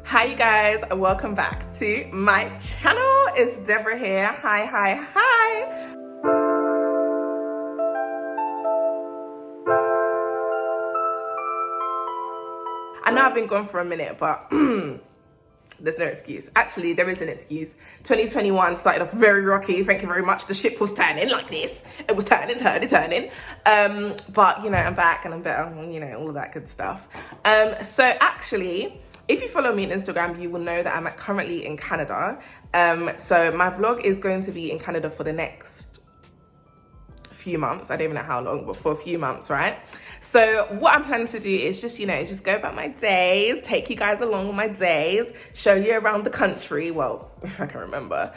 Hi you guys, welcome back to my channel. It's Deborah here. Hi. I know I've been gone for a minute, but there's no excuse. Actually, there is an excuse. 2021 started off very rocky. Thank you very much. The ship was turning like this. It was turning. But you know, I'm back and I'm better, you know, all of that good stuff. So actually, if you follow me on Instagram, you will know that I'm currently in Canada. So my vlog is going to be in Canada for the next few months. I don't even know how long, but for a few months, right? So what I'm planning to do is just, you know, just go about my days, take you guys along on my days, show you around the country. Well, if I can remember.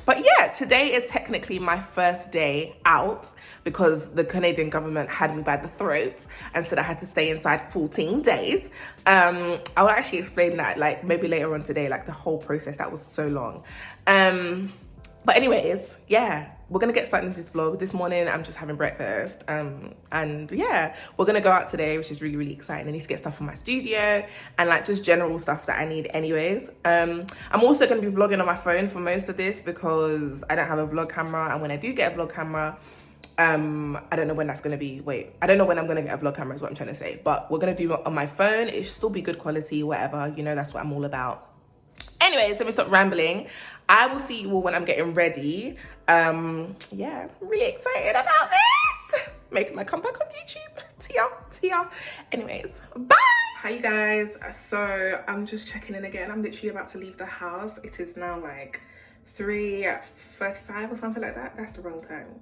But yeah, today is technically my first day out because the Canadian government had me by the throat and said I had to stay inside 14 days. I will actually explain that like maybe later on today, like the whole process, that was so long. But anyways, yeah, we're gonna get started with this vlog. This morning, I'm just having breakfast. And yeah, we're gonna go out today, which is really, really exciting. I need to get stuff from my studio and like just general stuff that I need anyways. I'm also gonna be vlogging on my phone for most of this because I don't have a vlog camera. And when I do get a vlog camera, I don't know when that's gonna be. I don't know when I'm gonna get a vlog camera is what I'm trying to say. But we're gonna do it on my phone. It should still be good quality, whatever. You know, that's what I'm all about. Anyways, let me stop rambling. I will see you all when I'm getting ready. Yeah, I'm really excited about this. Making my comeback on YouTube. Tia. Anyways, bye. Hi you guys. So I'm just checking in again. I'm literally about to leave the house. It is now like 3:35 or something like that. That's the wrong time.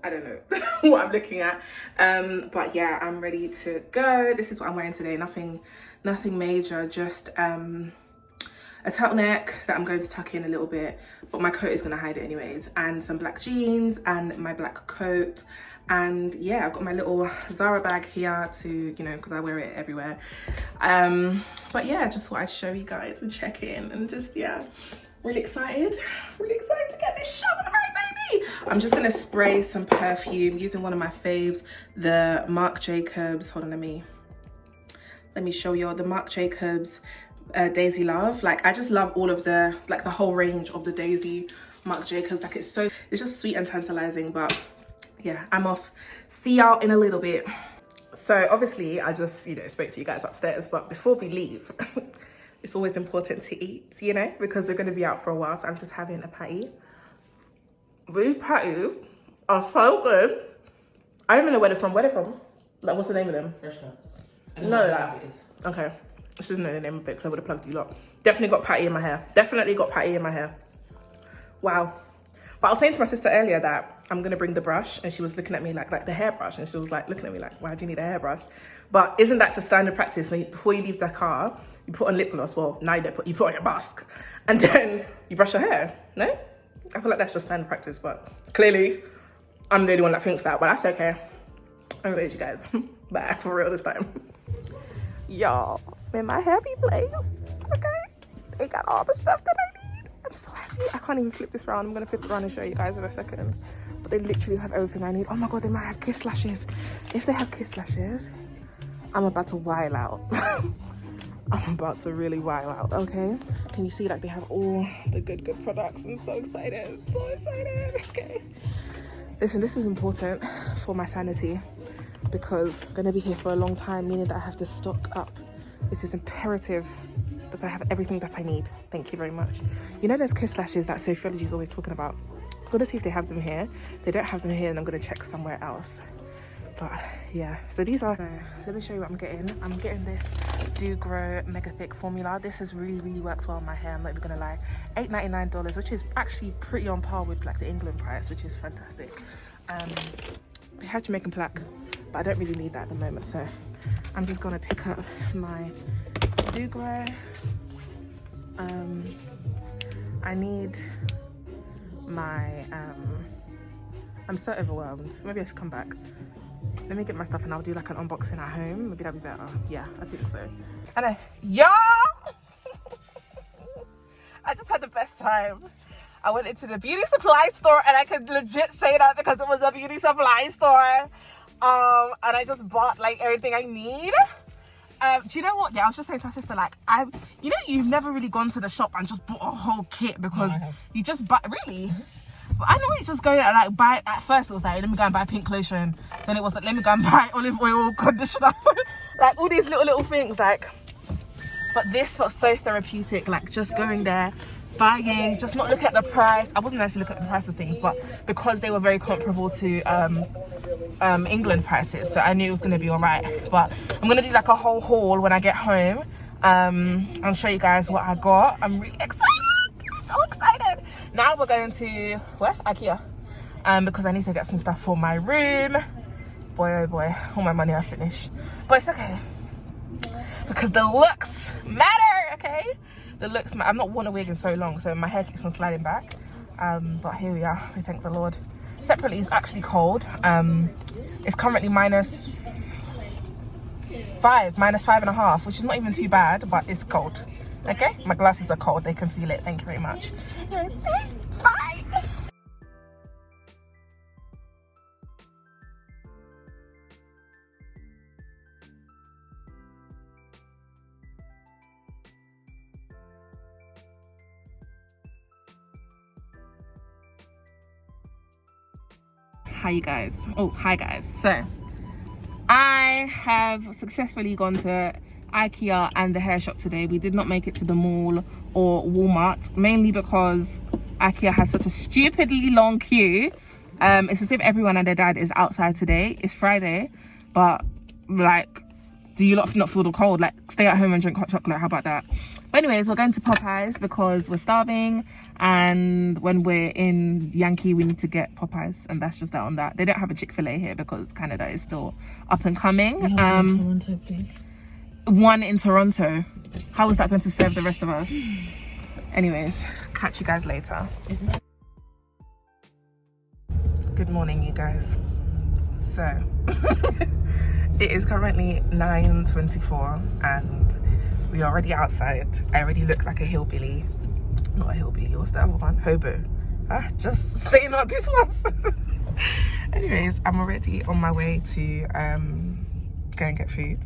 I don't know what I'm looking at. But yeah, I'm ready to go. This is what I'm wearing today. Nothing major, just a turtleneck that I'm going to tuck in a little bit, but my coat is going to hide it anyways, and some black jeans and my black coat. And yeah, I've got my little Zara bag here to, you know, because I wear it everywhere. But yeah, just thought I'd show you guys and check in and just, yeah, really excited to get this shot with the right baby. I'm just going to spray some perfume using one of my faves, the Marc Jacobs. Hold on, let me show you the Marc Jacobs Daisy Love. Like, I just love all of the, like the whole range of the Daisy Marc Jacobs. Like, it's just sweet and tantalizing. But yeah, I'm off. See y'all in a little bit. So obviously I just, you know, spoke to you guys upstairs, but before we leave, it's always important to eat, you know, because we're going to be out for a while. So I'm just having a patty. These patties are so good. I don't even know where they're from. Like, what's the name of them? Fresh Cut. No, like, okay. This isn't the name of it because I would have plugged you lot. Definitely got patty in my hair. Wow. But I was saying to my sister earlier that I'm going to bring the brush, and she was looking at me like the hairbrush, and she was like looking at me like, why do you need a hairbrush? But isn't that just standard practice? Before you leave the car, you put on lip gloss. Well, now you don't you put on your mask, and then you brush your hair. No? I feel like that's just standard practice, but clearly I'm the only one that thinks that, but that's okay. Anyways, you guys, bye for real this time. Y'all, in my happy place, okay? They got all the stuff that I need. I'm so happy. I can't even flip this around. I'm gonna flip it around and show you guys in a second. But they literally have everything I need. Oh my God, they might have kiss lashes. If they have kiss lashes, I'm about to wild out. I'm about to really wild out, okay? Can you see, like, they have all the good products? I'm so excited, okay? Listen, this is important for my sanity because I'm gonna be here for a long time, meaning that I have to stock up. It is imperative that I have everything that I need. Thank you very much. You know those kiss lashes that Sophiology is always talking about? I'm gonna see if they have them here. They don't have them here, and I'm gonna check somewhere else. But yeah, so these are, let me show you what I'm getting. I'm getting this Do Grow Mega Thick Formula. This has really worked well on my hair, I'm not even gonna lie. $8.99, which is actually pretty on par with like the England price, which is fantastic. They have Jamaican plaque, but I don't really need that at the moment, so I'm just gonna pick up my Do Grow. I need my, I'm so overwhelmed. Maybe I should come back. Let me get my stuff and I'll do like an unboxing at home. Maybe that'd be better. Yeah, I think so. And y'all, I just had the best time. I went into the beauty supply store, and I could legit say that because it was a beauty supply store. And I just bought like everything I need. Do you know what? Yeah, I was just saying to my sister, like, you know, you've never really gone to the shop and just bought a whole kit because you just buy, really? But I normally just go and like buy, at first it was like, let me go and buy pink lotion. Then it was like, let me go and buy olive oil, conditioner, like all these little things, like. But this felt so therapeutic, like just going there, buying, just not looking at the price. I wasn't actually looking at the price of things, but because they were very comparable to England prices, so I knew it was going to be all right. But I'm going to do like a whole haul when I get home. I'll show you guys what I got. I'm really excited. I'm so excited. Now we're going to, where? IKEA. Because I need to get some stuff for my room. Boy, oh boy, all my money I finished. But it's okay. Because the looks matter, okay? The looks matter. I've not worn a wig in so long, so my hair keeps on sliding back. But here we are, we thank the Lord. Separately, it's actually cold. It's currently -5, -5.5, which is not even too bad, but it's cold. Okay? My glasses are cold, they can feel it. Thank you very much. Anyways, bye! Hi guys. Oh, hi guys. So I have successfully gone to IKEA and the hair shop today. We did not make it to the mall or Walmart, mainly because IKEA had such a stupidly long queue. It's as if everyone and their dad is outside today. It's Friday, but like, do you not feel the cold? Like, stay at home and drink hot chocolate. How about that? But anyways, we're going to Popeyes because we're starving, and when we're in Yankee we need to get Popeyes, and that's just that on that. They don't have a Chick-fil-A here because Canada is still up and coming. In Toronto, please. One in Toronto. How is that going to serve the rest of us? Anyways, catch you guys later. Good morning, you guys. So it is currently 9:24 and we're already outside. I already look like a hillbilly. Not a hillbilly, what's the other one? Hobo. Just saying all these ones. Anyways, I'm already on my way to go and get food.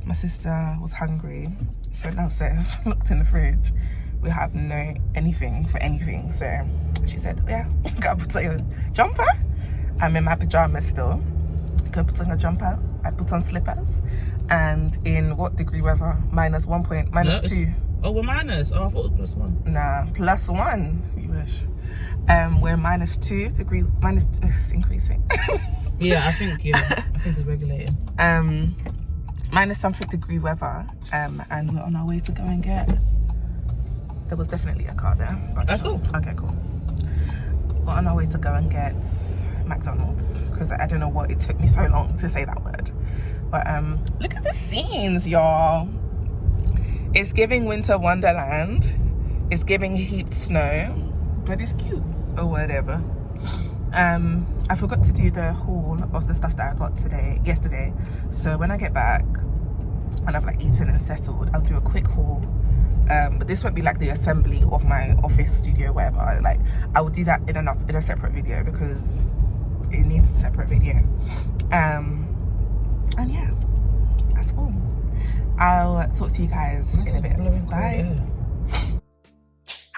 My sister was hungry. She went downstairs, looked in the fridge. We have no anything for anything. So she said, oh, yeah, gotta put on your jumper. I'm in my pajamas still. Go put on a jumper. I put on slippers. And in what degree weather? -2. Oh, we're minus. Oh, I thought it was +1. Nah, +1. You wish. We're -2 degree. It's increasing. Yeah, I think it's regulating. -something degree weather. And we're on our way to go and get. There was definitely a car there. But That's all. Okay, cool. We're on our way to go and get McDonald's because I don't know what it took me so long to say that word. But look at the scenes, y'all. It's giving winter wonderland. It's giving heaped snow, but it's cute or whatever. I forgot to do the haul of the stuff that I got yesterday. So when I get back and I've like eaten and settled, I'll do a quick haul. But this won't be like the assembly of my office studio, whatever. Like I will do that in a separate video because it needs a separate video. And yeah, that's all. I'll talk to you guys in a bit. Bye.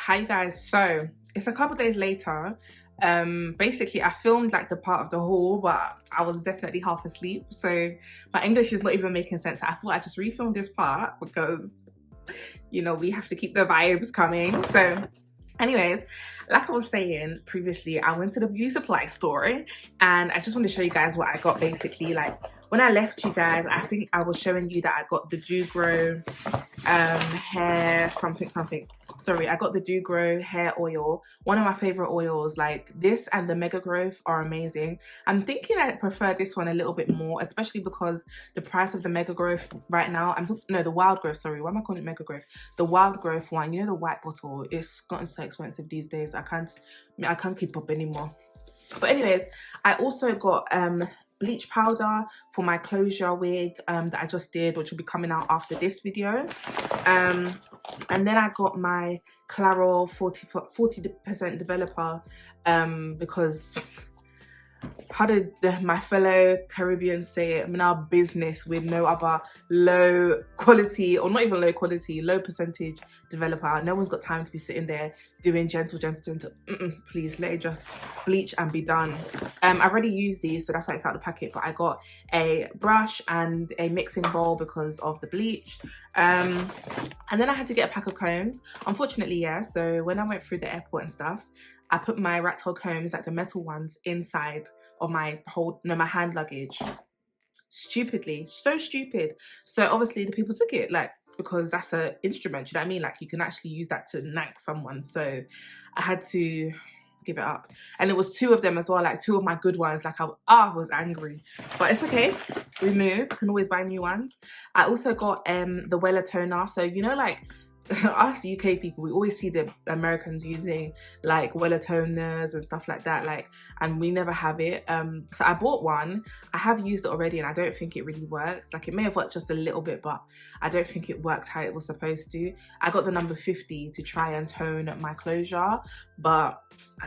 Hi guys, so it's a couple days later. Basically I filmed like the part of the haul, but I was definitely half asleep, so my English is not even making sense. I thought I just refilmed this part because, you know, we have to keep the vibes coming. So anyways, like I was saying previously, I went to the beauty supply store and I just want to show you guys what I got. Basically, like when I left you guys, I think I was showing you that I got the Do Grow hair something. Sorry, I got the Do Grow hair oil. One of my favorite oils. Like this and the Mega Growth are amazing. I'm thinking I prefer this one a little bit more, especially because the price of the Mega Growth right now, the Wild Growth, sorry, why am I calling it Mega Growth? The Wild Growth one, you know, the white bottle, it's gotten so expensive these days. I can't keep up anymore. But anyways, I also got bleach powder for my closure wig that I just did, which will be coming out after this video. And then I got my Claro 40% developer because how did my fellow Caribbeans say it? I'm in our business with no other low quality, or not even low quality, low percentage developer. No one's got time to be sitting there doing gentle. Please let it just bleach and be done. I've already used these, so that's why it's out of the packet, but I got a brush and a mixing bowl because of the bleach. And then I had to get a pack of combs. Unfortunately, yeah, so when I went through the airport and stuff, I put my rat tail combs, like the metal ones, inside of my my hand luggage. Stupidly, so stupid. So obviously the people took it, like, because that's an instrument, you know what I mean? Like, you can actually use that to knock someone. So I had to give it up. And it was 2 of them as well, like 2 of my good ones. Like, I was angry, but it's okay. We move. I can always buy new ones. I also got the Wella toner. So, you know, like, us UK people, we always see the Americans using like Wella toners and stuff like that, like, and we never have it. So I bought one. I have used it already and I don't think it really works. Like, it may have worked just a little bit, but I don't think it worked how it was supposed to. I got the number 50 to try and tone my closure, but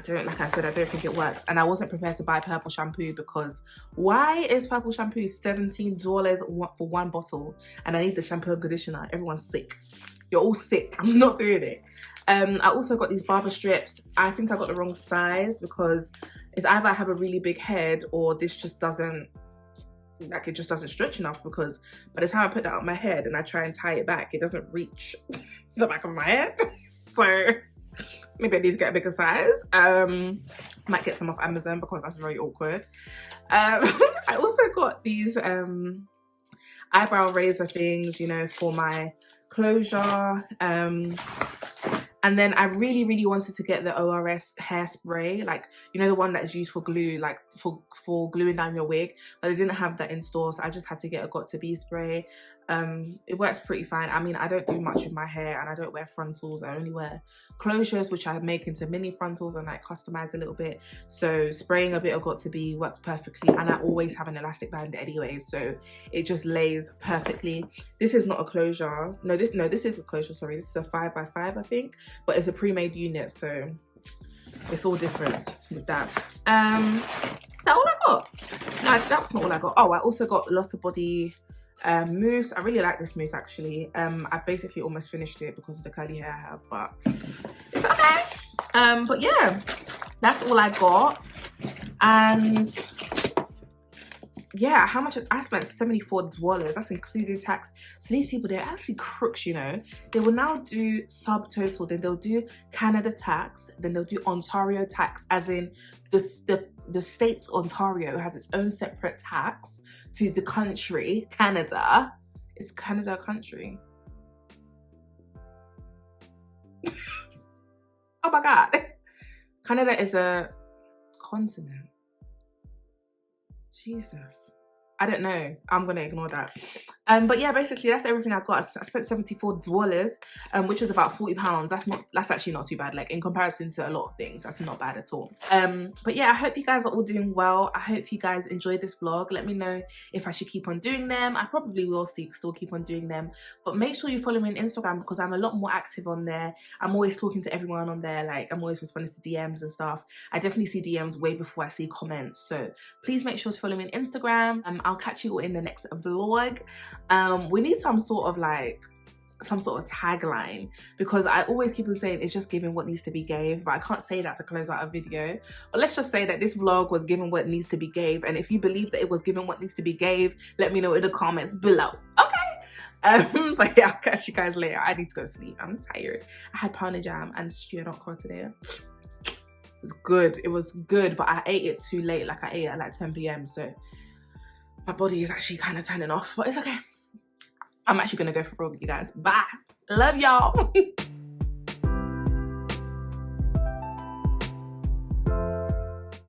like I said, I don't think it works. And I wasn't prepared to buy purple shampoo because why is purple shampoo $17 for 1 bottle? And I need the shampoo and conditioner. Everyone's sick. You're all sick. I'm not doing it. I also got these barber strips. I think I got the wrong size because it's either I have a really big head or this just doesn't, like, it just doesn't stretch enough, because by the time I put that on my head and I try and tie it back, it doesn't reach the back of my head. So maybe I need to get a bigger size. Might get some off Amazon because that's very awkward. I also got these eyebrow razor things, you know, for my closure. And then I really wanted to get the ORS hairspray, like, you know, the one that is used for glue, like for gluing down your wig, but they didn't have that in store, so I just had to get a got to be spray. It works pretty fine. I mean, I don't do much with my hair and I don't wear frontals. I only wear closures, which I make into mini frontals and like customize a little bit. So spraying a bit of got to be works perfectly, and I always have an elastic band anyway, so it just lays perfectly. This is not a closure. No, this is a closure, sorry. This is a 5x5, I think, but it's a pre-made unit, so it's all different with that. Is that all I got? No, that's not all I got. Oh, I also got a lot of body mousse. I really like this mousse actually. I basically almost finished it because of the curly hair I have, but it's okay. But yeah, that's all I got. And yeah, how much I spent? $74. That's including tax. So these people, they're actually crooks, you know. They will now do subtotal, then they'll do Canada tax, then they'll do Ontario tax, as in the state Ontario has its own separate tax to the country Canada. Is Canada a country? Oh my god. Canada is a continent. Jesus. I don't know. I'm gonna ignore that. But yeah, basically that's everything I got. I spent $74, which is about £40. That's actually not too bad. Like, in comparison to a lot of things, that's not bad at all. But yeah, I hope you guys are all doing well. I hope you guys enjoyed this vlog. Let me know if I should keep on doing them. I probably will still keep on doing them. But make sure you follow me on Instagram because I'm a lot more active on there. I'm always talking to everyone on there. Like, I'm always responding to DMs and stuff. I definitely see DMs way before I see comments. So please make sure to follow me on Instagram. I'll catch you all in the next vlog. We need some sort of tagline, because I always keep on saying it's just giving what needs to be gave, but I can't say that to close out a video. But let's just say that this vlog was given what needs to be gave, and if you believe that it was given what needs to be gave, let me know in the comments below. Okay. But yeah, I'll catch you guys later. I need to go to sleep. I'm tired. I had pound and jam and stew and okra today. It was good, but I ate it too late. Like, I ate it at like 10 p.m, so my body is actually kind of turning off, but it's okay. I'm actually gonna go for a walk with you guys. Bye. Love y'all.